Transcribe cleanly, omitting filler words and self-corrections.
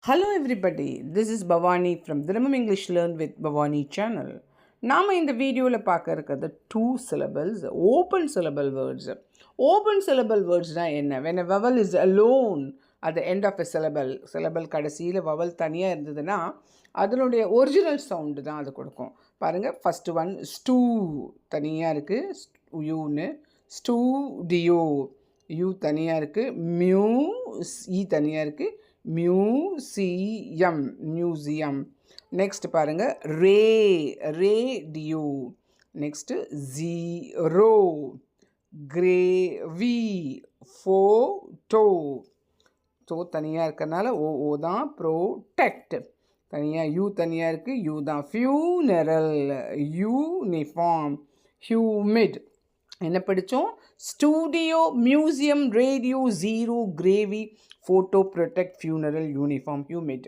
Hello everybody, this is Bhavani from Dinamam English Learn with Bhavani channel. நாம் இந்த வீடியோவில் பார்க்க இருக்கிறது 2 syllables, open syllable words. Open syllable wordsனா என்ன? When a vowel is alone at the end of a syllable கடைசியில் vowel தனியாக இருந்ததுன்னா அதனுடைய ஒரிஜினல் சவுண்டு தான் அது கொடுக்கும். பாருங்கள், ஃபஸ்ட் ஒன் ஸ்டூ தனியாக இருக்குது, யூன்னு. ஸ்டூடியோ யூ தனியாக இருக்குது, மியூ ஈ தனியாக இருக்குது, மியூசியம். நெக்ஸ்ட் பாருங்க, radio. Next zero, gravy, photo. So தனியாக இருக்கிறனால ஓ தான் ப்ரோடெக்ட். தனியாக யூ தனியாக இருக்குது, யூ தான். Funeral, uniform, humid. என்ன படித்தோம்? Studio, museum, radio, zero, gravy, photo, protect, funeral, uniform, humid.